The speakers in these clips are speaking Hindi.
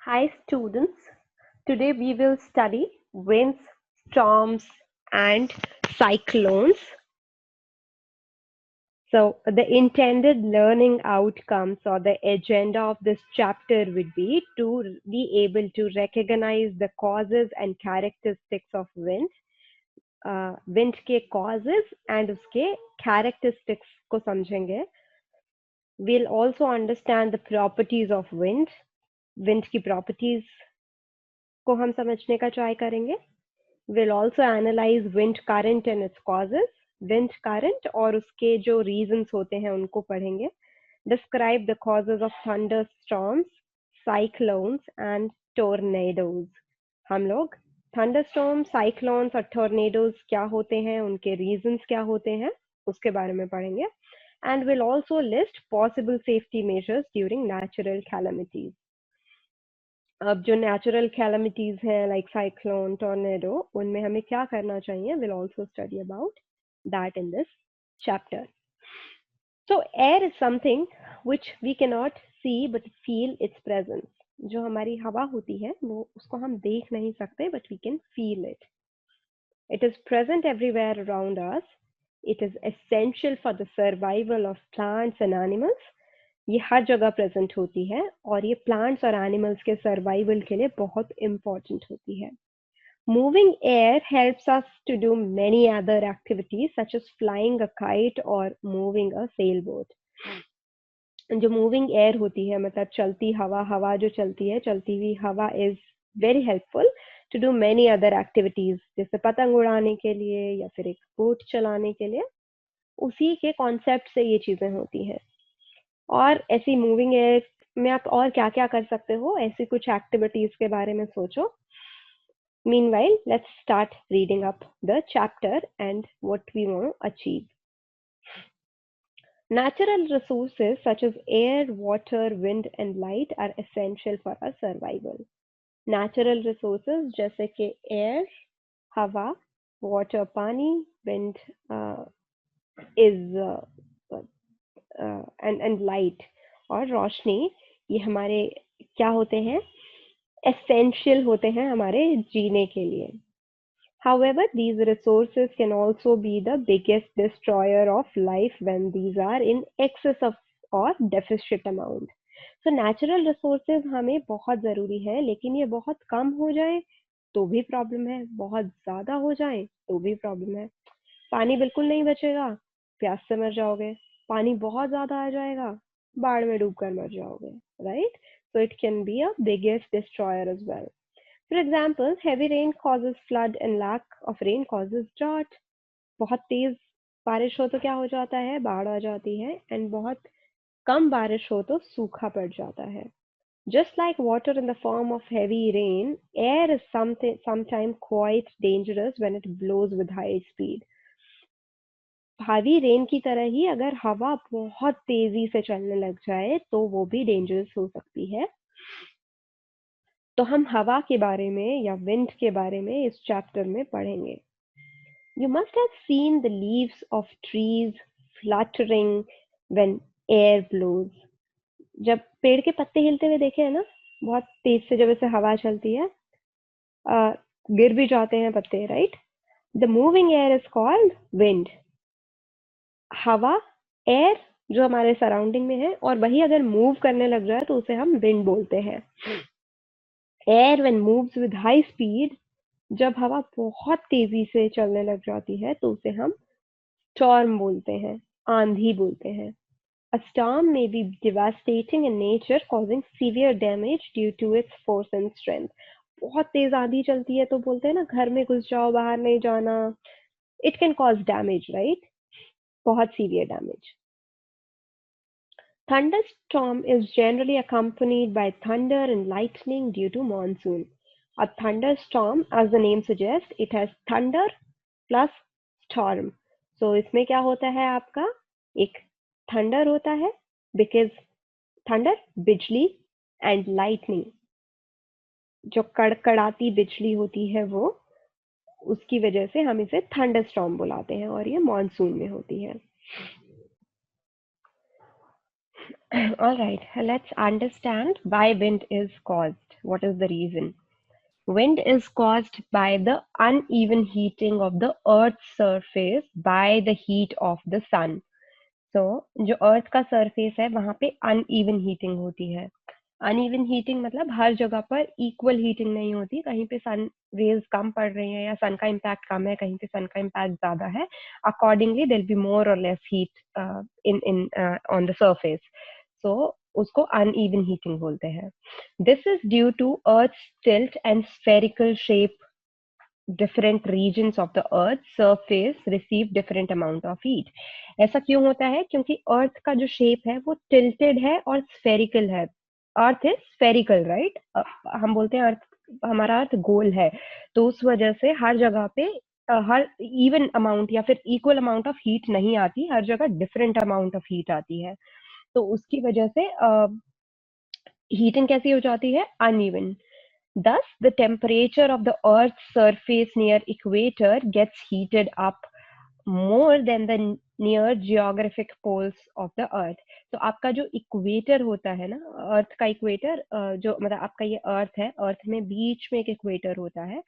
Hi students, today we will study winds, storms and cyclones. So the intended learning outcomes or the agenda of this chapter would be to be able to recognize the causes and characteristics of wind, wind के causes and उसके characteristics को समझेंगे. We'll also understand the properties of wind की properties को हम समझने का try करेंगे. We'll also analyze wind current and its causes. Wind current और उसके जो reasons होते हैं उनको पढ़ेंगे. Describe the causes of thunderstorms, cyclones and tornadoes. हम लोग thunderstorms, cyclones और tornadoes क्या होते हैं, उनके reasons क्या होते हैं, उसके बारे में पढ़ेंगे. And we'll also list possible safety measures during natural calamities. अब जो नेचुरल कैलमिटीज हैं लाइक साइक्लोन टॉर्नेडो उनमें हमें क्या करना चाहिए will also study about that in this chapter. So air is something which we can not see but feel its presence. जो हमारी हवा होती है वो उसको हम देख नहीं सकते but we can feel it. It is present everywhere around us. It is essential for the survival of plants and animals. ये हर जगह प्रेजेंट होती है और ये प्लांट्स और एनिमल्स के सर्वाइवल के लिए बहुत इम्पोर्टेंट होती है. Moving air helps us to do many other activities such as flying a kite और मूविंग अ सेल बोट. जो मूविंग एयर होती है मतलब चलती हवा, हवा जो चलती है, चलती हुई हवा is very helpful to do many other activities, जैसे पतंग उड़ाने के लिए या फिर एक बोट चलाने के लिए. उसी के कॉन्सेप्ट से ये चीजें होती हैं. और ऐसी मूविंग एयर में आप और क्या क्या कर सकते हो, ऐसी कुछ एक्टिविटीज के बारे में सोचो. Meanwhile, let's start reading up the chapter and what we want to achieve. Natural resources such as air, water, wind and light are essential for our survival. Natural resources जैसे कि air, हवा, water पानी, wind and light और रोशनी, ये हमारे क्या होते हैं, essential होते हैं हमारे जीने के लिए. However, these resources can also be the biggest destroyer of life when these are in excess of or deficit amount. So natural resources हमें बहुत ज़रूरी है, लेकिन ये बहुत कम हो जाए तो भी प्रॉब्लम है, बहुत ज़्यादा हो जाए तो भी प्रॉब्लम है. पानी बिल्कुल नहीं बचेगा, प्यास से मर जाओगे. पानी बहुत ज़्यादा आ जाएगा, बाढ़ में डूबकर मर जाओगे, right? So it can be a biggest destroyer as well. For example, heavy rain causes flood and lack of rain causes drought. बहुत तेज बारिश हो तो क्या हो जाता है, बाढ़ आ जाती है. एंड बहुत कम बारिश हो तो सूखा पड़ जाता है. Just like water in the form of heavy rain, air is sometimes quite dangerous when it blows with high speed. भारी रेन की तरह ही अगर हवा बहुत तेजी से चलने लग जाए तो वो भी डेंजरस हो सकती है. तो हम हवा के बारे में या विंड के बारे में इस चैप्टर में पढ़ेंगे. You must have seen the leaves of trees fluttering when air blows. जब पेड़ के पत्ते हिलते हुए देखे हैं ना, बहुत तेज से जब ऐसे हवा चलती है, गिर भी जाते हैं पत्ते, right? The moving air is called wind. हवा, एयर जो हमारे सराउंडिंग में है और वही अगर मूव करने लग जाए तो उसे हम विंड बोलते हैं. Air when moves with high speed, जब हवा बहुत तेजी से चलने लग जाती है तो उसे हम स्टॉर्म बोलते हैं, आंधी बोलते हैं. A storm may be devastating in nature, causing severe damage due to its force and strength. बहुत तेज आंधी चलती है तो बोलते हैं ना घर में घुस जाओ, बाहर नहीं जाना. It can cause damage, right? बहुत severe damage. Thunderstorm is generally accompanied by thunder and lightning due to monsoon. A thunderstorm, as the name suggests, it has thunder plus storm. So इसमें क्या होता है आपका, एक thunder होता है because thunder बिजली and lightning, जो कड़कड़ाती बिजली होती है वो, उसकी वजह से हम इसे thunderstorm बुलाते हैं और ये मानसून में होती है. All right, let's understand why wind is caused. What is the reason? Wind is caused by the uneven heating of the Earth's surface by the heat of the sun. तो जो अर्थ का सरफेस है वहां पे अनइवन हीटिंग होती है। अनइवन हीटिंग मतलब हर जगह पर इक्वल हीटिंग नहीं होती, कहीं पे सन रेज कम पड़ रही हैं या सन का इम्पैक्ट कम है, कहीं पे सन का इम्पैक्ट ज्यादा है, अकॉर्डिंगली देयर बी मोर और less heat in in on the surface. So उसको अनइवन हीटिंग बोलते हैं। This is due to earth tilt and spherical shape. different regions of the earth surface receive different amount of heat। ऐसा क्यों होता है? क्योंकि अर्थ का जो शेप है वो टिल्टेड है और स्फेरिकल है। Earth is spherical, right? हम बोलते हैं अर्थ, हमारा अर्थ गोल है, तो उस वजह से हर जगह पे हर इवन अमाउंट या फिर इक्वल अमाउंट ऑफ हीट नहीं आती, हर जगह डिफरेंट अमाउंट ऑफ हीट आती है। तो उसकी वजह से हीटिंग कैसी हो जाती है? Uneven. Thus, the temperature of the Earth's surface near equator gets heated up more than the near geographic poles of the Earth। तो आपका जो इक्वेटर होता है ना, अर्थ का इक्वेटर, जो मतलब आपका ये अर्थ है, अर्थ में बीच में एक इक्वेटर होता है,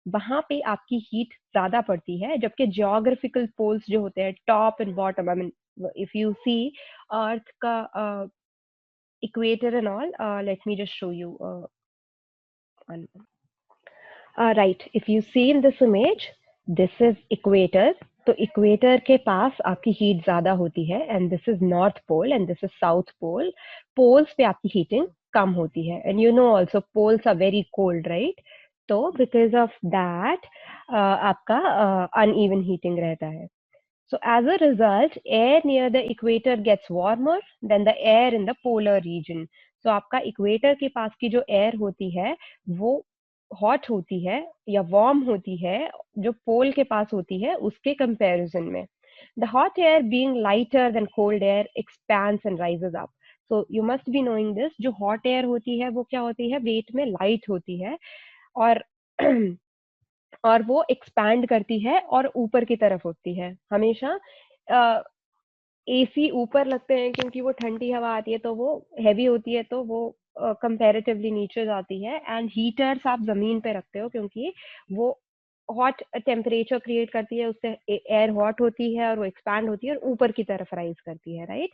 वहां पे आपकी हीट ज्यादा पड़ती है, जबकि जियोग्राफिकल पोल्स जो होते हैं top and bottom, I mean if you see earth का equator and all, let me just show you one. Right, if you see in this image, this is equator। तो इक्वेटर के पास आपकी हीट ज्यादा होती है, and this is north pole and this is south pole. Poles पे आपकी हीटिंग कम होती है, and you know also poles are very cold, right? तो बिकॉज ऑफ दैट आपका अनइवन हीटिंग रहता है। So as a result, air near the equator gets warmer than the air in the polar region। So आपका इक्वेटर के पास की जो एयर होती है वो हॉट होती है या वार्म होती है जो पोल के पास होती है उसके कंपैरिजन में। The hot air being lighter than cold air expands and rises up। So you must be knowing this। जो हॉट एयर होती है वो क्या होती है? वेट में लाइट होती है, और और वो एक्सपैंड करती है और ऊपर की तरफ होती है हमेशा। एसी ऊपर लगते हैं क्योंकि वो ठंडी हवा आती है, तो वो हैवी होती है, तो वो कंपैरेटिवली नीचे जाती है। एंड हीटर्स आप जमीन पे रखते हो क्योंकि वो हॉट टेम्परेचर क्रिएट करती है, उससे एयर हॉट होती है और वो एक्सपैंड होती है और ऊपर की तरफ राइज करती है, right?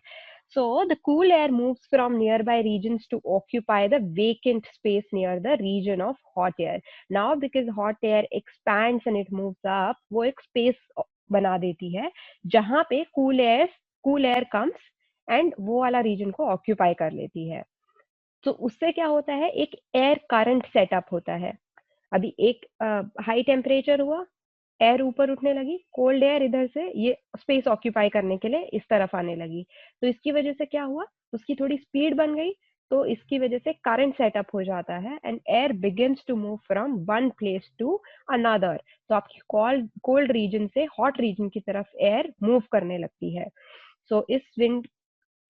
So the cool air moves from nearby regions to occupy the vacant space near the region of hot air। Now because hot air expands and it moves up, वो एक space बना देती है जहां पे कूल एयर कम्स एंड वो वाला रीजन को ऑक्यूपाई कर लेती है। तो उससे क्या होता है? एक एयर करंट सेटअप होता है। अभी एक हाई टेम्परेचर हुआ, एयर ऊपर उठने लगी, कोल्ड एयर इधर से ये स्पेस ऑक्यूपाई करने के लिए इस तरफ आने लगी, तो इसकी वजह से क्या हुआ? उसकी थोड़ी स्पीड बन गई, तो इसकी वजह से करंट सेटअप हो जाता है and air begins to move from one place to another. तो आपकी कोल्ड रीजन से हॉट रीजन की तरफ एयर मूव करने लगती है। सो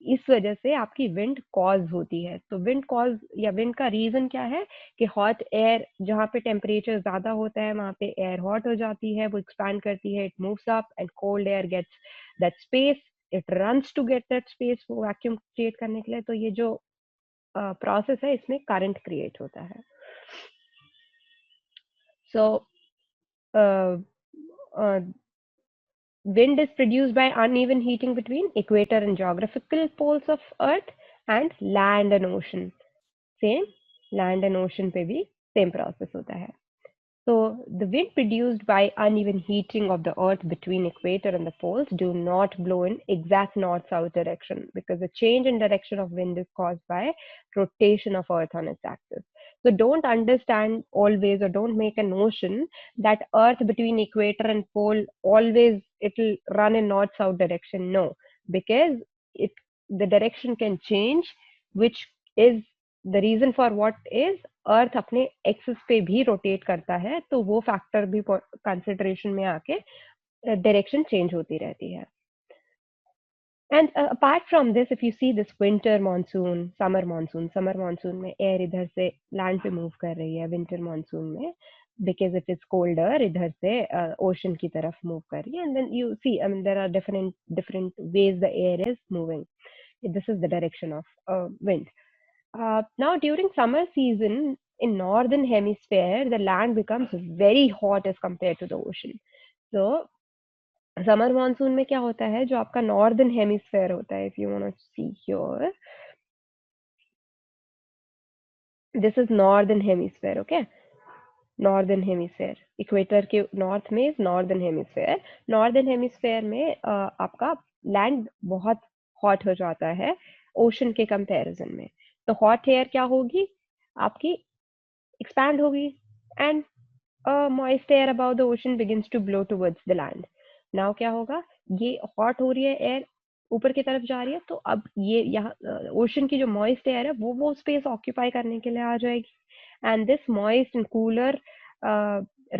इस वजह से आपकी विंड कॉज होती है। तो विंड कॉज या विंड का रीजन क्या है? कि हॉट एयर जहाँ पे टेम्परेचर ज्यादा होता है वहां पे एयर हॉट हो जाती है, वो एक्सपैंड करती है, it moves up, and cold air gets that space, it runs to get that space, वो वैक्यूम क्रिएट करने के लिए। तो ये जो प्रोसेस है इसमें करंट क्रिएट होता है। सो wind is produced by uneven heating between equator and geographical poles of earth and land and ocean। Same land and ocean पे भी सेम प्रोसेस होता है। So the wind produced by uneven heating of the earth between equator and the poles do not blow in exact north-south direction, because the change in direction of wind is caused by rotation of earth on its axis। So don't understand always, or don't make a notion that earth between equator and pole always it will run in north-south direction। No, because it the direction can change, which is the reason for what is अर्थ अपने एक्सिस पे भी रोटेट करता है, तो वो फैक्टर भी कंसिडरेशन में आके डायरेक्शन चेंज होती रहती है। And apart from this, if you see this winter monsoon, summer monsoon में एयर इधर से लैंड पे मूव कर रही है, विंटर मानसून में बिकॉज इट इज कोल्डर इधर से ओशन की तरफ मूव कर रही है, and then you see, I mean there are different ways the air is moving. This is the direction of wind। Now during summer season in northern hemisphere, the land becomes very hot as compared to the ocean. So summer monsoon में क्या होता है, जो आपका नॉर्दर्न हेमिस्फेयर होता है, if you want to see here, this is northern hemisphere, okay, northern hemisphere, equator के नॉर्थ में is northern hemisphere. Northern hemisphere में आपका लैंड बहुत हॉट हो जाता है ओशन के कंपैरिजन में। तो हॉट एयर क्या होगी, आपकी एक्सपैंड होगी, and moist air about the ocean begins to blow towards the land. Now क्या होगा, ये हॉट हो रही है एयर, ऊपर की तरफ जा रही है, तो अब ये यहाँ ओशन की जो मॉइस्ट एयर है वो स्पेस ऑक्यूपाई करने के लिए आ जाएगी, and this moist and cooler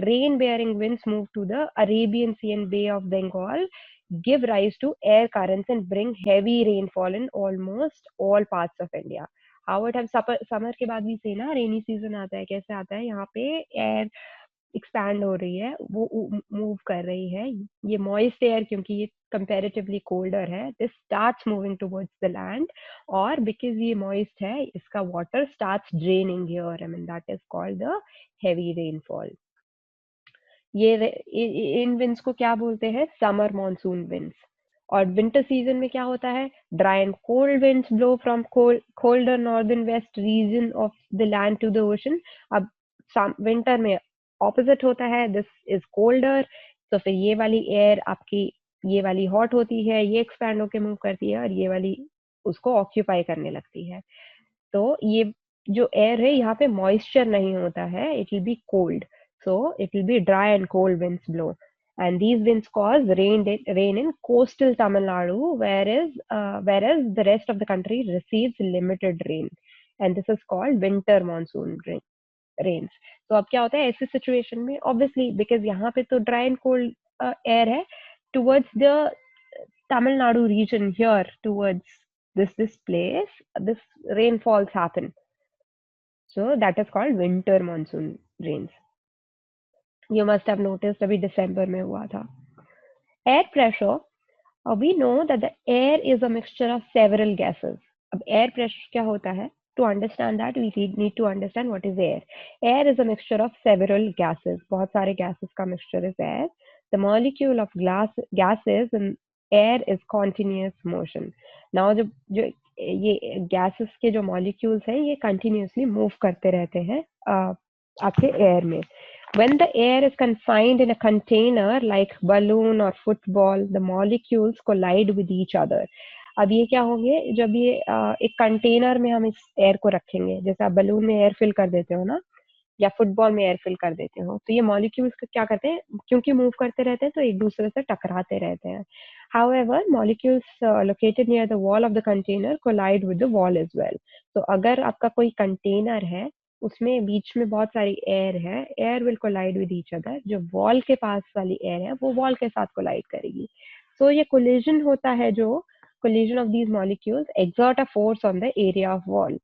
rain-bearing winds move to the Arabian Sea and Bay of Bengal, give rise to air currents and bring heavy rainfall in almost all parts of India. How it have summer के बाद भी से ना रेनी सीजन आता है, कैसे आता है, यहाँ पे एयर एक्सपैंड हो रही है, वो मूव कर रही है, ये मॉइस्ट एयर क्योंकि ये कंपैरेटिवली कोल्डर है, this starts moving towards the land, और बिकॉज ये मॉइस्ट है, इसका water starts draining here, I mean that is called the heavy rainfall. ये इन विंड्स को क्या बोलते हैं, समर मॉनसून विंड्स। और विंटर सीजन में क्या होता है, dry and cold winds blow from colder northern west region of the land to the ocean. अब विंटर में ऑपोजिट होता है, दिस इज कोल्डर, तो फिर ये वाली एयर आपकी, ये वाली हॉट होती है, ये एक्सपैंड होके मूव करती है, और ये वाली उसको ऑक्यूपाई करने लगती है। तो ये जो एयर है यहाँ पे मॉइस्चर नहीं होता है, it will be cold, so it will be dry and cold winds blow, and these winds cause rain in coastal Tamil Nadu, whereas the rest of the country receives limited rain, and this is called winter monsoon rains. तो अब क्या होता है ऐसी सिचुएशन में, ऑब्वियसली बिकॉज यहाँ पे तो ड्राई एंड कोल्ड एयर है, towards the Tamil Nadu region here, towards this place, this rainfalls happen, so that is called winter monsoon rains. You must have noticed अभी दिसंबर में हुआ था। Air pressure, we know that the air is a mixture of several gases. अब air pressure क्या होता है? To understand that, we need to understand what is air. Air is a mixture of several gases. बहुत सारे gases का mixture is air. The molecule of gases in air is continuous motion. Now जो ये gases के जो molecules हैं, ये continuously move करते रहते हैं आपके air में. When the air is confined in a container like balloon or football, the molecules collide with each other. अब ये क्या होंगे, जब ये एक कंटेनर में हम इस एयर को रखेंगे, जैसे आप बलून में एयर फिल कर देते हो ना, या फुटबॉल में एयर फिल कर देते हो, तो ये मॉलिक्यूल्स क्या करते हैं, क्योंकि मूव करते रहते हैं तो एक दूसरे से टकराते रहते हैं. However, molecules located near the wall of the container collide with the wall as well. तो अगर आपका कोई कंटेनर है, उसमें बीच में बहुत सारी एयर है, air will collide with each other, जो वॉल के पास वाली एयर है वो वॉल के साथ कोलाइड करेगी. सो ये कोलिजन होता है, जो collision of these molecules exert a force on the area of wall.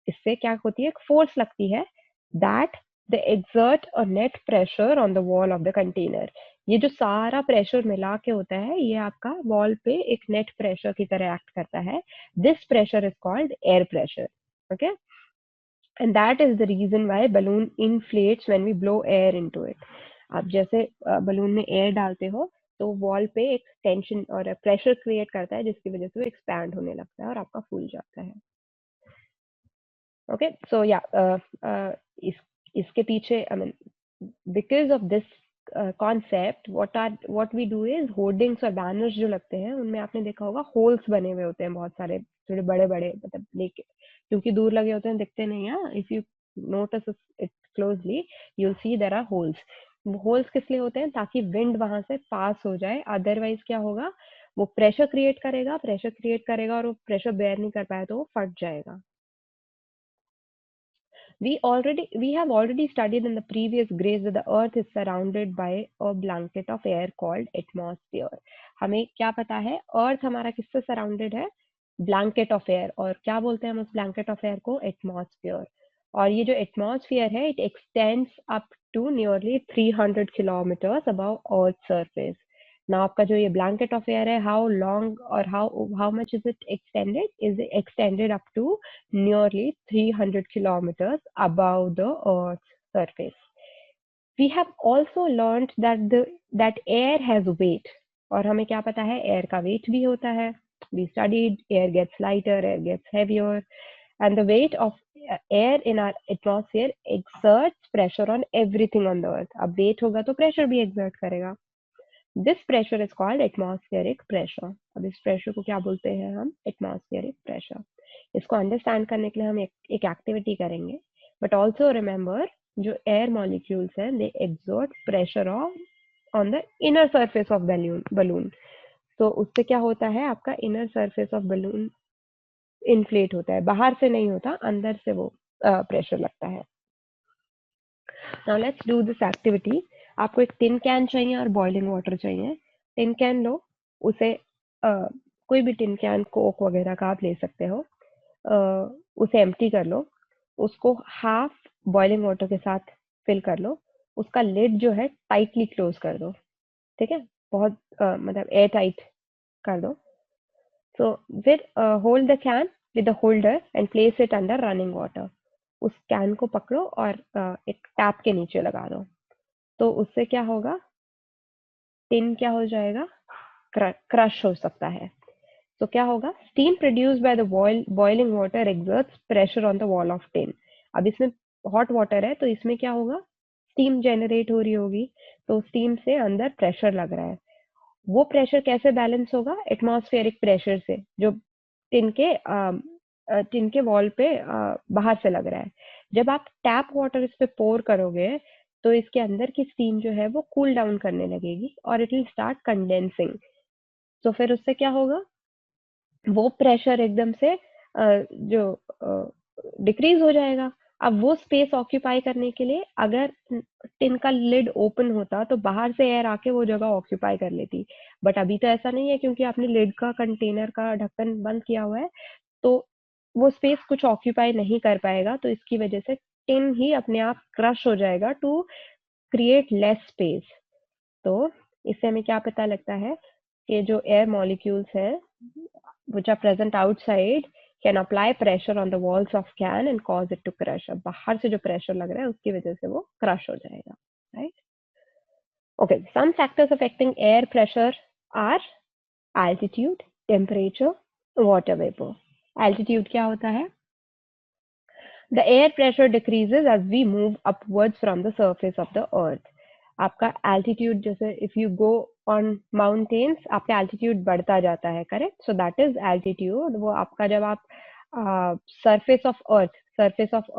इससे क्या होती है, फोर्स लगती है, that the exert a net pressure on the wall of the container. ये जो सारा प्रेशर मिला के होता है, ये आपका वॉल पे एक नेट प्रेशर की तरह एक्ट करता है. This pressure is called air pressure. Okay, and that is the reason why balloon inflates when we blow air into it. आप जैसे बलून में एयर डालते हो तो वॉल पे एक टेंशन और प्रेशर क्रिएट करता है, जिसकी वजह से वो एक्सपैंड होने लगता है और आपका फूल जाता है. ओके, सो या इसके पीछे, I mean because of this concept, what we do is, hoardings और बैनर्स जो लगते हैं उनमें आपने देखा होगा होल्स बने हुए होते हैं बहुत सारे, थोड़े बड़े बड़े, मतलब लेके क्योंकि दूर लगे होते हैं दिखते नहीं है. If you notice it closely, you'll see there are holes. Holes किस लिए होते हैं, ताकि विंड वहां से पास हो जाए. अदरवाइज क्या होगा, वो प्रेशर क्रिएट करेगा और वो प्रेशर बेयर नहीं कर पाया तो वो फट जाएगा. We have already studied in the previous grades that the earth is surrounded by a blanket of air called atmosphere. हमें क्या पता है, अर्थ हमारा किससे सराउंडेड है, ब्लैंकेट ऑफ एयर. और क्या बोलते हैं हम उस ब्लैंकेट ऑफ एयर को, एटमॉस्फेयर. और ये जो एटमॉस्फेयर है, it extends up to nearly 300 kilometers above earth surface. ना आपका जो ये ब्लैंकेट ऑफ एयर है, हाउ लॉन्ग और how much is extended up to nearly 300 kilometers above the earth's surface. We have also learned that air has weight. और हमें क्या पता है, एयर का वेट भी होता है. We studied air gets lighter, air gets heavier, and the weight of air in our atmosphere exerts pressure on everything on the earth. अब weight होगा तो pressure भी exert करेगा. This pressure is called atmospheric pressure. अब इस pressure को क्या बोलते हैं हम? Atmospheric pressure. इसको understand करने के लिए हम एक activity करेंगे. But also remember, जो air molecules हैं, they exert pressure on the inner surface of balloon. तो उससे क्या होता है, आपका inner surface of balloon inflate होता है. बाहर से नहीं होता, अंदर से वो pressure लगता है. Now let's do this activity. आपको एक टिन कैन चाहिए और बॉइलिंग वाटर चाहिए. टिन कैन लो, उसे कोई भी टिन कैन, कोक वगैरह का आप ले सकते हो. उसे एम्प्टी कर लो, उसको हाफ बॉइलिंग वाटर के साथ फिल कर लो. उसका लिड जो है टाइटली क्लोज कर दो. ठीक है, बहुत मतलब एयर टाइट कर दो. सो फिर hold the can with the holder and place it under running water. उस कैन को पकड़ो और एक टैप के नीचे लगा दो. तो उससे क्या होगा, टिन क्या हो जाएगा, क्रश हो सकता है. तो क्या होगा, steam produced by the boiling water exerts pressure on the wall of tin. अब इसमें हॉट वाटर है तो इसमें क्या होगा, स्टीम जनरेट हो रही होगी. तो स्टीम से अंदर प्रेशर लग रहा है. वो प्रेशर कैसे बैलेंस होगा, एटमॉस्फेरिक प्रेशर से, जो टिन के वॉल पे बाहर से लग रहा है. जब आप टैप वाटर इस पे पोर करोगे तो इसके अंदर की स्टीम जो है वो कूल डाउन करने लगेगी और इट विल स्टार्ट कंडेंसिंग. तो फिर उससे क्या होगा, वो प्रेशर एकदम से जो डिक्रीज हो जाएगा. अब वो स्पेस ऑक्यूपाई करने के लिए अगर टिन का लिड ओपन होता तो बाहर से एयर आके वो जगह ऑक्यूपाई कर लेती. बट अभी तो ऐसा नहीं है, क्योंकि आपने लिड का कंटेनर का ढक्कन बंद किया हुआ है. तो वो स्पेस कुछ ऑक्यूपाई नहीं कर पाएगा. तो इसकी वजह से टिन ही अपने आप क्रश हो जाएगा टू क्रिएट लेस स्पेस. तो इससे हमें क्या पता लगता है कि जो एयर मॉलिक्यूल्स हैं which are present outside can apply pressure on the walls of can and cause it to crush. अब बाहर से जो प्रेशर लग रहा है उसकी वजह से वो क्रश हो जाएगा. Right. Okay, some factors affecting air pressure are altitude, temperature, water vapor. Altitude क्या होता है, the air pressure decreases as we move upwards from the surface of the earth. आपका altitude, जैसे if you go on mountains, आपका altitude बढ़ता जाता है. Correct. So that is altitude. वो आपका जब आप surface of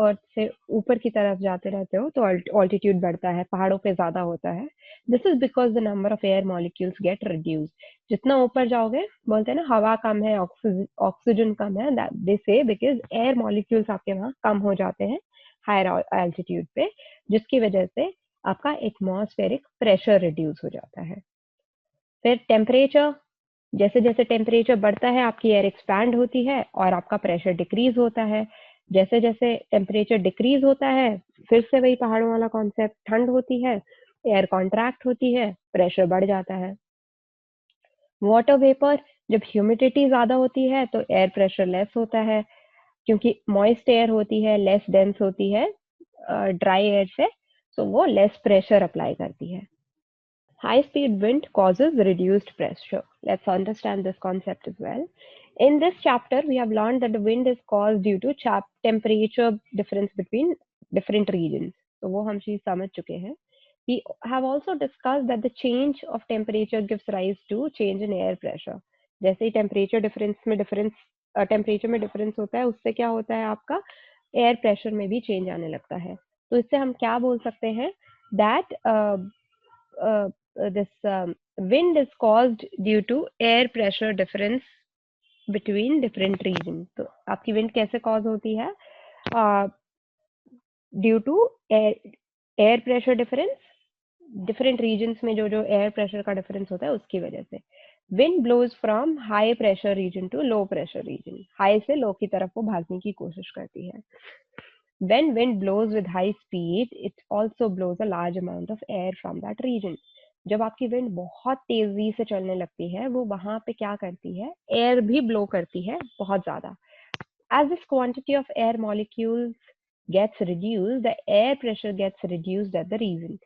earth से ऊपर की तरफ जाते रहते हो तो altitude बढ़ता है, पहाड़ों पे ज्यादा होता है. This is because the number of air molecules get reduce. जितना ऊपर जाओगे, बोलते हैं ना हवा कम है, ऑक्सीजन कम है, दे से बिकॉज एयर मॉलिक्यूल्स आपके वहां कम हो जाते हैं हायर एल्टीट्यूड पे, जिसकी वजह से आपका एटमॉस्फेरिक प्रेशर रिड्यूस हो जाता है. फिर टेम्परेचर, जैसे जैसे टेम्परेचर बढ़ता है आपकी एयर एक्सपैंड होती है और आपका प्रेशर डिक्रीज होता है. जैसे जैसे टेम्परेचर डिक्रीज होता है, फिर से वही पहाड़ों वाला कॉन्सेप्ट, ठंड होती है, एयर कॉन्ट्रैक्ट होती है, प्रेशर बढ़ जाता है. वाटर वेपर, जब ह्यूमिडिटी ज्यादा होती है तो एयर प्रेशर लेस होता है, क्योंकि मॉइस्ट एयर होती है, लेस डेंस होती है ड्राई एयर से, तो वो लेस प्रेशर अप्लाई करती है. High speed wind causes reduced pressure. Let's understand this concept as well. In this chapter, we have learned that the wind is caused due to temperature difference between different regions. So वो हम चीज समझ चुके हैं. We have also discussed that the change of temperature gives rise to change in air pressure. जैसे ही टेम्परेचर में डिफरेंस होता है, उससे क्या होता है, आपका एयर प्रेशर में भी चेंज आने लगता है. तो इससे हम क्या बोल सकते हैं, that this wind is caused due to air pressure difference between different regions. तो आपकी wind कैसे cause होती है, due to air pressure difference, different regions में जो जो air pressure का difference होता है उसकी वजह से. Wind blows from high pressure region to low pressure region. high से low की तरफ वो भागने की कोशिश करती है. When wind blows with high speed, it also blows a large amount of air from that region. जब आपकी विंड बहुत तेजी से चलने लगती है, वो वहां पे क्या करती है, एयर भी ब्लो करती है बहुत ज्यादा. As this quantity of air molecules gets reduced, the air pressure gets reduced at the region.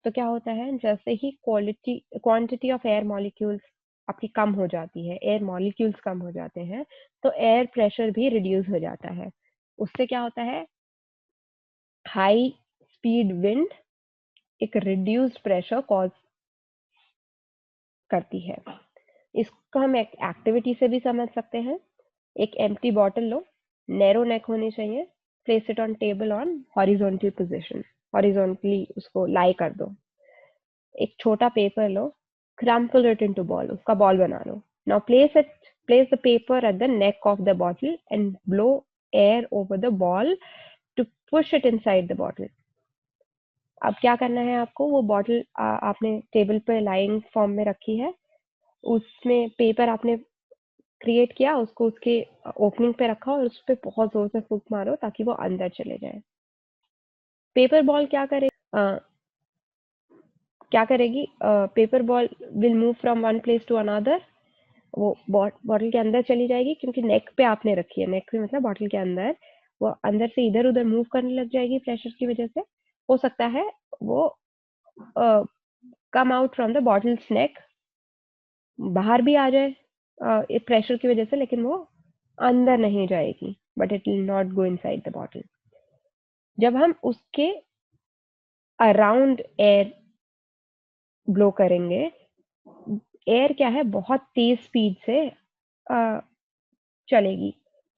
तो क्या होता है, जैसे ही क्वांटिटी ऑफ एयर मॉलिक्यूल्स आपकी कम हो जाती है, एयर मॉलिक्यूल्स कम हो जाते हैं, तो एयर प्रेशर भी रिड्यूस हो जाता है. उससे क्या होता है, हाई स्पीड विंड एक रिड्यूस्ड प्रेशर कॉज करती है. इसको हम एक एक्टिविटी से भी समझ सकते हैं. एक एम्प्टी बॉटल लो, नैरो नेक होनी चाहिए, place it on table on horizontal position, horizontally उसको लाई कर दो. एक छोटा paper low, crumple it into ball, उसका बॉल बना लो. Now place the paper at the neck of the bottle and blow air over the ball to push it inside the bottle. अब क्या करना है आपको, वो बॉटल आपने टेबल पे लाइंग फॉर्म में रखी है, उसमें पेपर आपने क्रिएट किया, उसको उसके ओपनिंग पे रखा और उस पर बहुत जोर से फूंक मारो ताकि वो अंदर चले जाए. पेपर बॉल क्या करेगी, paper ball will move from one place to another. वो बॉटल के अंदर चली जाएगी, क्योंकि नेक पे आपने रखी है, नेक पे मतलब बॉटल के अंदर, वो अंदर से इधर उधर मूव करने लग जाएगी प्रेशर की वजह से. हो सकता है वो come out from the bottle's neck, बाहर भी आ जाए प्रेशर की वजह से, लेकिन वो अंदर नहीं जाएगी, but it will not go inside the bottle. जब हम उसके अराउंड एयर ब्लो करेंगे, एयर क्या है, बहुत तेज स्पीड से चलेगी.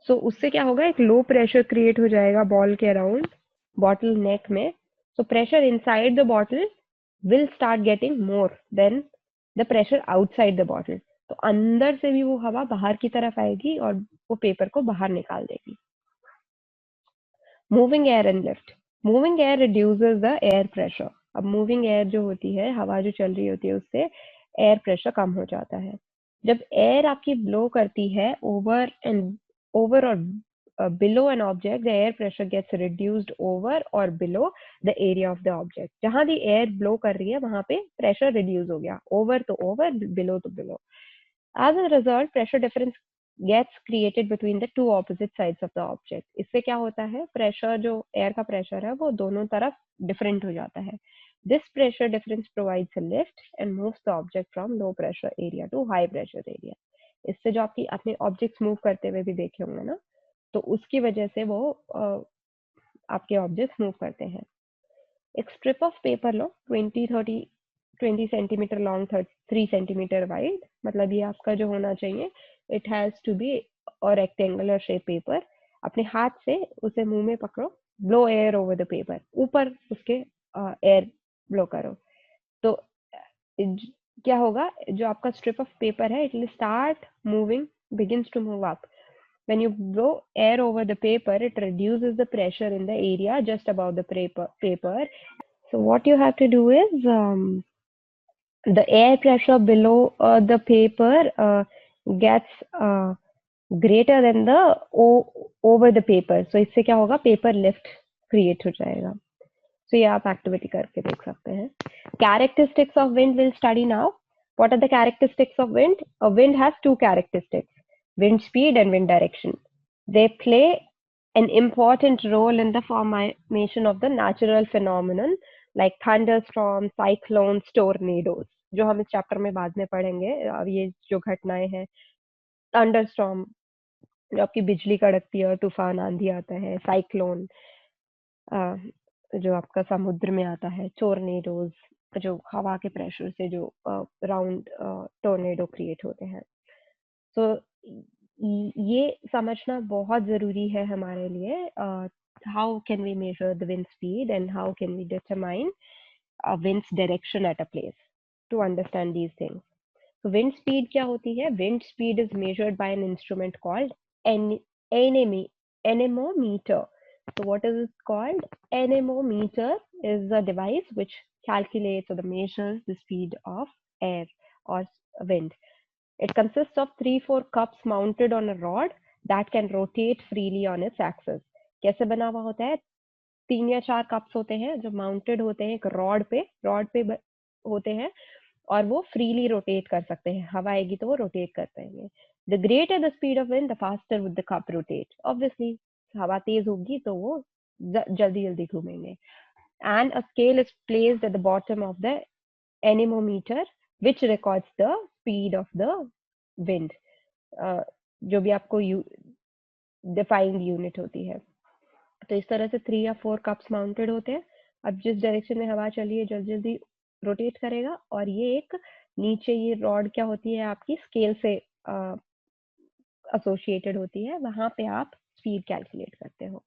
सो उससे क्या होगा, एक लो प्रेशर क्रिएट हो जाएगा बॉल के अराउंड, बॉटल नेक में. So pressure inside the bottle will start getting more than the pressure outside the bottle. तो अंदर से भी वो हवा बाहर की तरफ आएगी और वो पेपर को बाहर निकाल देगी. Moving air and lift. Moving air reduces the air pressure. अब मूविंग एयर जो होती है, हवा जो चल रही होती है, उससे एयर प्रेशर कम हो जाता है. जब एयर आपकी ब्लो करती है ओवर और below an object, the air pressure gets reduced over or below the area of the object. जहां भी एयर ब्लो कर रही है वहां पे प्रेशर रिड्यूस हो गया, ओवर तो ओवर, बिलो तो below. As a result, pressure difference gets created between the two opposite sides of the object. इससे क्या होता है, प्रेशर जो एयर का प्रेशर है वो दोनों तरफ डिफरेंट हो जाता है. This pressure difference provides a lift and moves the object from low pressure area to high pressure area. इससे जो आपने ऑब्जेक्ट्स मूव करते हुए भी देखे होंगे ना, तो उसकी वजह से वो आपके ऑब्जेक्ट्स मूव करते हैं. एक strip of paper low, 20 centimetre long, 3 centimetre wide, मतलब ये आपका जो होना चाहिए, इट हैज टू बी और रेक्टेंगुलर शेप पेपर. अपने हाथ से उसे मुंह में पकड़ो, blow air over the paper, ऊपर उसके एयर ब्लो करो. तो क्या होगा, जो आपका स्ट्रिप ऑफ पेपर है, it will start moving, begins to move up. When you blow air over the paper, it reduces the pressure in the area just above the paper. So what you have to do is, the air pressure below the paper gets greater than the over the paper. So इससे क्या होगा, paper lift create हो जाएगा. So ये आप activity करके देख सकते हैं. Characteristics of wind we'll study now. What are the characteristics of wind? A wind has two characteristics: wind speed and wind direction. They play an important role in the formation of the natural phenomenon like thunderstorms, cyclones, tornadoes, जो हम इस चैप्टर में बाद में पढ़ेंगे. अब ये जो घटनाएं हैं, थंडरस्टॉर्म जो आपकी बिजली कड़कती है और तूफान आंधी आता है, साइक्लोन जो आपका समुद्र में आता है, टोर्नेडोज जो हवा के प्रेशर से जो राउंड टोर्नेडो क्रिएट होते हैं. तो ये समझना बहुत जरूरी है हमारे लिए. How can we measure the wind speed and how can we determine wind's direction at a place, to understand these things. So wind speed क्या होती है? Wind speed is measured by an instrument called anemometer. So what is it called? Anemometer is a device which calculates or measures the speed of air or wind. It consists of 3-4 cups mounted on a rod that can rotate freely on its axis. कैसे बना हुआ होता है? 3 या 4 कप्स होते हैं जो माउंटेड होते हैं एक रॉड पे होते हैं और वो फ्रीली रोटेट कर सकते हैं, हवा आएगी तो वो रोटेट कर पाएंगे। The greater the speed of wind the faster with the cup rotate, obviously हवा तेज होगी तो वो जल्दी जल्दी घूमेंगे। And a scale is placed at the bottom of the anemometer which records the speed of the wind, जो भी आपको डिफाइंड यूनिट होती है। तो इस तरह से 3 या 4 कप्स माउंटेड होते हैं। अब जिस डायरेक्शन में हवा चली है जल्दी जल्दी रोटेट करेगा, और ये एक नीचे ये रॉड क्या होती है आपकी स्केल से एसोसिएटेड होती है, वहां पे आप स्पीड कैलकुलेट करते हो।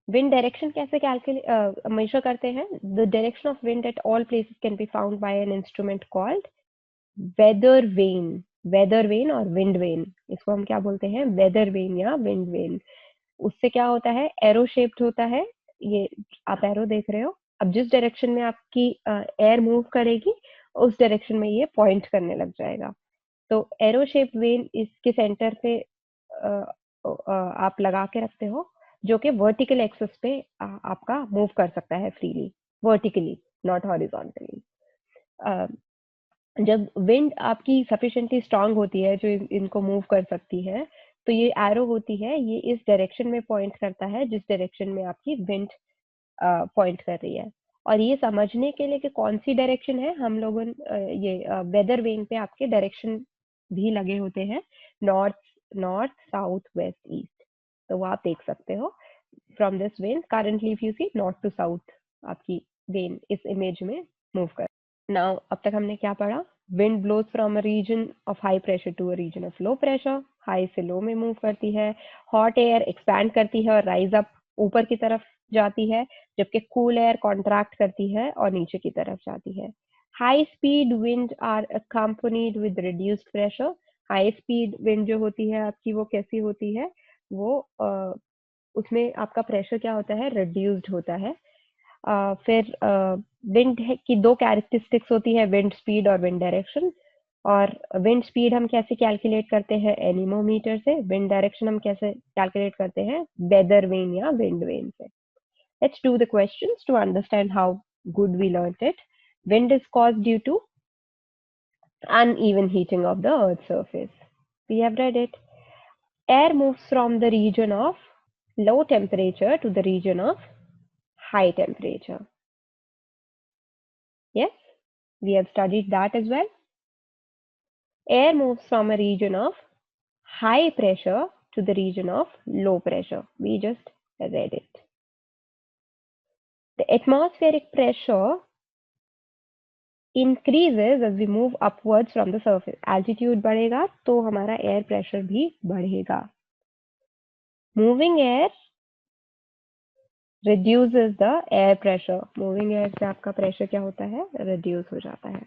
विंड डायरेक्शन कैसे कैलकुलेट मेजर करते हैं? The direction of wind at all places can be found by an instrument called weather vane. Weather vane और विंड वेन, इसको हम क्या बोलते हैं? वेदर वेन या विंड वेन। उससे क्या होता है? एरो शेप्ड होता है, ये आप एरो देख रहे हो। अब जिस डायरेक्शन में आपकी एयर मूव करेगी उस डायरेक्शन में ये पॉइंट करने लग जाएगा। तो एरो शेप्ड वेन इसके सेंटर पे आप लगा के रखते हो, जो कि वर्टिकल एक्सिस पे आपका मूव कर सकता है फ्रीली, वर्टिकली नॉट हॉरिजॉन्टली। जब विंड आपकी सफिशिएंटली स्ट्रांग होती है जो इनको मूव कर सकती है, तो ये एरो होती है, ये इस डायरेक्शन में पॉइंट करता है जिस डायरेक्शन में आपकी विंड पॉइंट कर रही है। और ये समझने के लिए कि कौन सी डायरेक्शन है, हम लोगों ये वेदर वेन पे आपके डायरेक्शन भी लगे होते हैं, north north south west east. तो वो आप देख सकते हो from this vane currently if you see north to south आपकी वेन इस इमेज में मूव कर। नाउ अब तक हमने क्या पढ़ा? Wind blows from a region of high pressure to a region of low pressure, high से लो में मूव करती है। हॉट एयर एक्सपैंड करती है और राइज अप ऊपर की तरफ जाती है, जबकि कूल एयर कॉन्ट्रैक्ट करती है और नीचे की तरफ जाती है। High speed wind are accompanied with reduced pressure. High speed wind जो होती है आपकी वो कैसी होती है? वो उसमें आपका प्रेशर क्या होता है? रिड्यूस्ड होता है। फिर विंड की दो कैरेक्टरिस्टिक्स होती है, विंड स्पीड और विंड डायरेक्शन। और विंड स्पीड हम कैसे कैलकुलेट करते हैं? एनीमोमीटर से। विंड डायरेक्शन हम कैसे कैलकुलेट करते हैं? वेदर वेन या विंड वेन से। Let's do the questions to understand how good we learned it. Wind is caused due to uneven heating of the Earth's surface. We have read it. Air moves from the region of low temperature to the region of high temperature. Yes, we have studied that as well. Air moves from a region of high pressure to the region of low pressure. We just read it. The atmospheric pressure increases as we move upwards from the surface. Altitude बढ़ेगा तो हमारा air pressure भी बढ़ेगा. Moving air reduces the air pressure. Moving air से आपका pressure क्या होता है? Reduce हो जाता है.